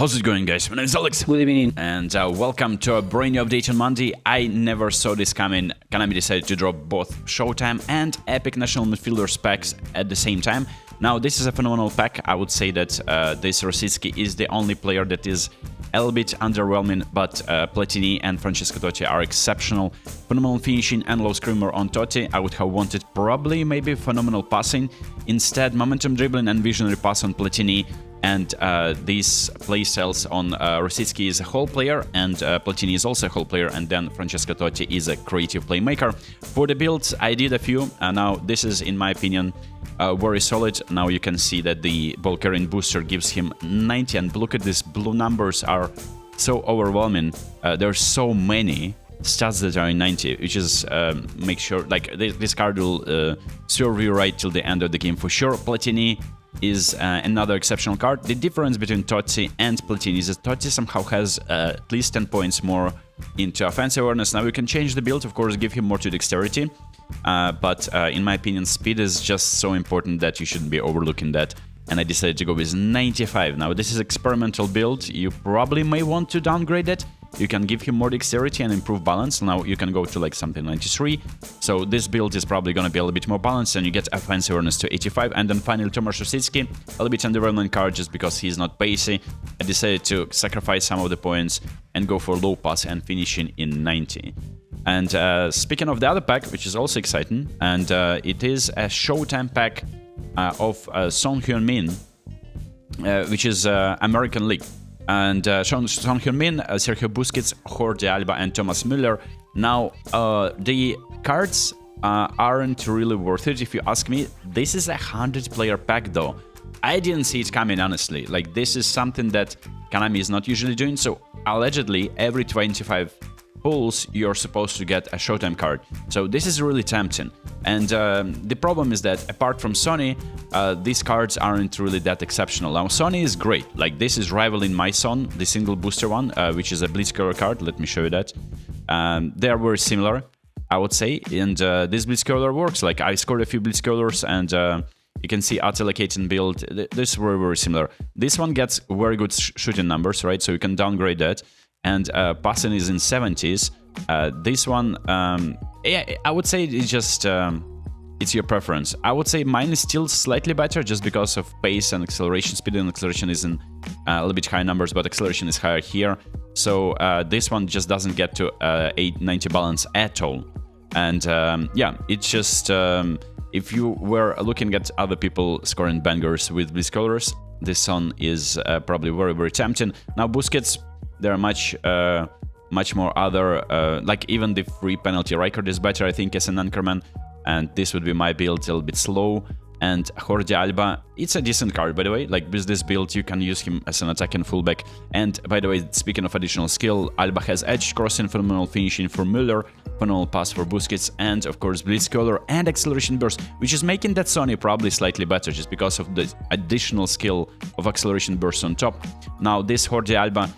How's it going, guys? My name is Alex. Good evening. And welcome to a brand new update on Monday. I never saw this coming. Konami decided to drop both Showtime and Epic National Midfielders packs at the same time. Now, this is a phenomenal pack. I would say that this Rosicki is the only player that is a little bit underwhelming, but Platini and Francesco Totti are exceptional. Phenomenal finishing and low screamer on Totti. I would have wanted probably maybe phenomenal passing. Instead, momentum dribbling and visionary pass on Platini. And these playstyles on Rosicki is a whole player, and Platini is also a whole player, and then Francesco Totti is a creative playmaker. For the builds, I did a few, and now this is, in my opinion, very solid. Now you can see that the ball carrying booster gives him 90, and look at these blue numbers are so overwhelming. There's so many stats that are in 90, which is make sure, like, this card will serve you right till the end of the game for sure. Platini is another exceptional card. The difference between Totti and Platini is that Totti somehow has at least 10 points more into offensive awareness. Now we can change the build, of course, give him more to dexterity, but in my opinion, speed is just so important that you shouldn't be overlooking that, and I decided to go with 95. Now this is experimental build. You probably may want to downgrade it. You can give him more dexterity and improve balance. Now you can go to like something 93. So this build is probably going to be a little bit more balanced, and you get offensive awareness to 85. And then finally Tomasz Rosicki, a little bit underwhelming card just because he's not pacey. I decided to sacrifice some of the points and go for low pass and finishing in 90. And speaking of the other pack, which is also exciting, and it is a Showtime pack of Son Heung-min, which is American League. And Son Heung-min, Sergio Busquets, Jordi Alba, and Thomas Müller. Now, the cards aren't really worth it, if you ask me. This is a 100-player pack, though. I didn't see it coming, honestly. Like, this is something that Konami is not usually doing. So, allegedly, every 25 pulls, you're supposed to get a Showtime card. So this is really tempting. And the problem is that apart from Sony, these cards aren't really that exceptional. Now Sony is great. Like, this is rivaling my Son, the single booster one, which is a Blitz color card. Let me show you that. They are very similar, I would say. And this Blitz color works. Like, I scored a few Blitz colors, and you can see auto-allocating build. This is very, very similar. This one gets very good shooting numbers, right? So you can downgrade that. And passing is in 70s. This one, yeah, I would say it's just, it's your preference. I would say mine is still slightly better just because of pace and acceleration. Speed and acceleration is in a little bit higher numbers, but acceleration is higher here. So this one just doesn't get to 890 balance at all. And yeah, it's just, if you were looking at other people scoring bangers with these colors, this one is probably very, very tempting. Now Busquets, there are much more other, like even the free penalty record is better, I think, as an anchorman, and this would be my build, a little bit slow. And Jordi Alba, it's a decent card, by the way. Like, with this build, you can use him as an attacking fullback. And by the way, speaking of additional skill, Alba has edge crossing, phenomenal finishing for Müller, phenomenal pass for Busquets, and of course Blitz color and acceleration burst, which is making that Sony probably slightly better just because of the additional skill of acceleration burst on top. Now this Jordi Alba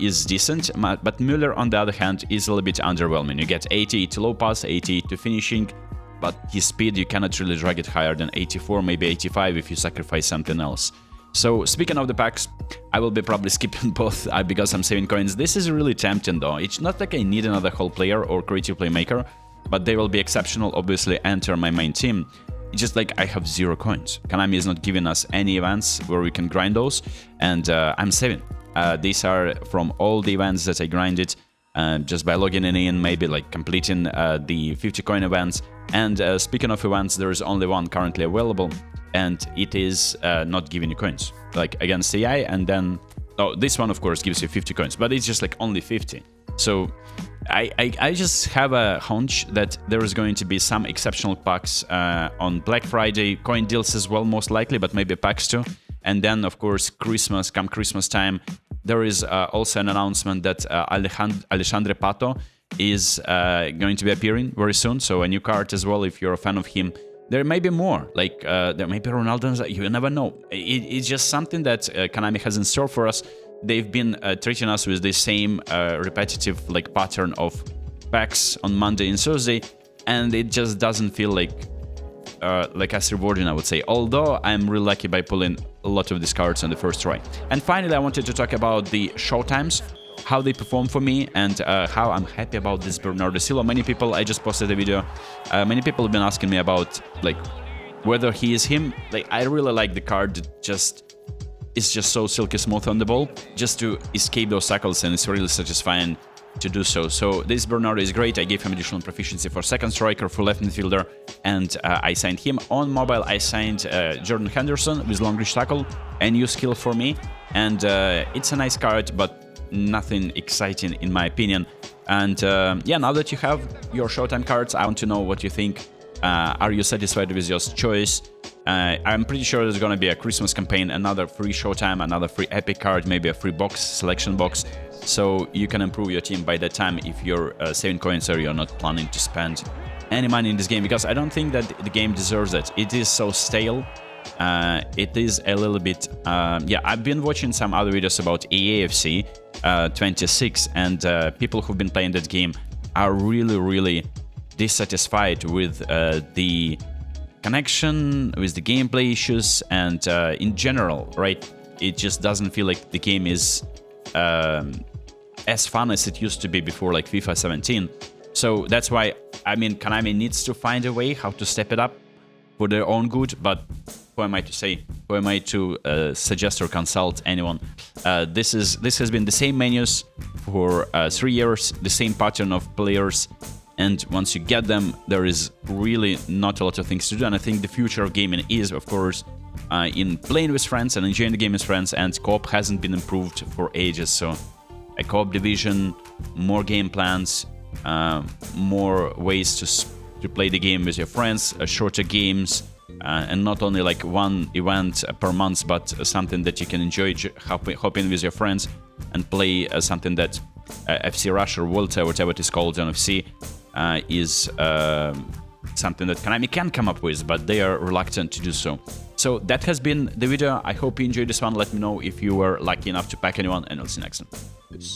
is decent, but Müller, on the other hand, is a little bit underwhelming. You get 80 to low pass, 80 to finishing, but his speed, you cannot really drag it higher than 84, maybe 85 if you sacrifice something else. So speaking of the packs, I will be probably skipping both because I'm saving coins. This is really tempting, though. It's not like I need another whole player or creative playmaker, but they will be exceptional, obviously enter my main team. It's just like I have 0 coins. Konami is not giving us any events where we can grind those, and I'm saving. These are from all the events that I grinded just by logging in, maybe like completing the 50 coin events. And speaking of events, there is only one currently available, and it is not giving you coins, like against AI. And then, oh, this one of course gives you 50 coins, but it's just like only 50. So I just have a hunch that there is going to be some exceptional packs on Black Friday, coin deals as well, most likely, but maybe packs too. And then, of course, Christmas, come Christmas time, there is also an announcement that Alexandre Pato is going to be appearing very soon. So a new card as well, if you're a fan of him. There may be more, like there may be Ronaldo, you never know. It's just something that Konami has in store for us. They've been treating us with the same repetitive like pattern of packs on Monday and Thursday, and it just doesn't feel like as rewarding, I would say. Although I'm really lucky by pulling a lot of these cards on the first try. And finally, I wanted to talk about the show times, how they perform for me, and how I'm happy about this Bernardo Silva. Many people, I just posted a video, many people have been asking me about like whether he is him. Like, I really like the card. It's just so silky smooth on the ball, just to escape those tackles, and it's really satisfying to do so. So this Bernardo is great. I gave him additional proficiency for second striker, for left midfielder, and I signed him. On mobile, I signed Jordan Henderson with long reach tackle, a new skill for me, and it's a nice card, but nothing exciting in my opinion. And yeah, now that you have your Showtime cards, I want to know what you think. Are you satisfied with your choice? I'm pretty sure there's gonna be a Christmas campaign, another free Showtime, another free epic card, maybe a free box, selection box, so you can improve your team by that time if you're saving coins or you're not planning to spend any money in this game, because I don't think that the game deserves it. It is so stale. It is a little bit... yeah, I've been watching some other videos about EAFC 26, and people who've been playing that game are really dissatisfied with the connection, with the gameplay issues, and in general, right? It just doesn't feel like the game is as fun as it used to be before, like FIFA 17. So that's why, I mean, Konami needs to find a way how to step it up for their own good, but who am I to say? Who am I to suggest or consult anyone? This has been the same menus for 3 years, the same pattern of players, and once you get them, there is really not a lot of things to do. And I think the future of gaming is, of course, in playing with friends and enjoying the game with friends, and co-op hasn't been improved for ages. So a co-op division, more game plans, more ways to play the game with your friends, shorter games, and not only like one event per month, but something that you can enjoy, hop in with your friends and play something that FC Rush or Volta, whatever it is called on FC, is something that Konami can come up with, but they are reluctant to do so. So that has been the video. I hope you enjoyed this one. Let me know if you were lucky enough to pack anyone, and I'll see you next time. Peace.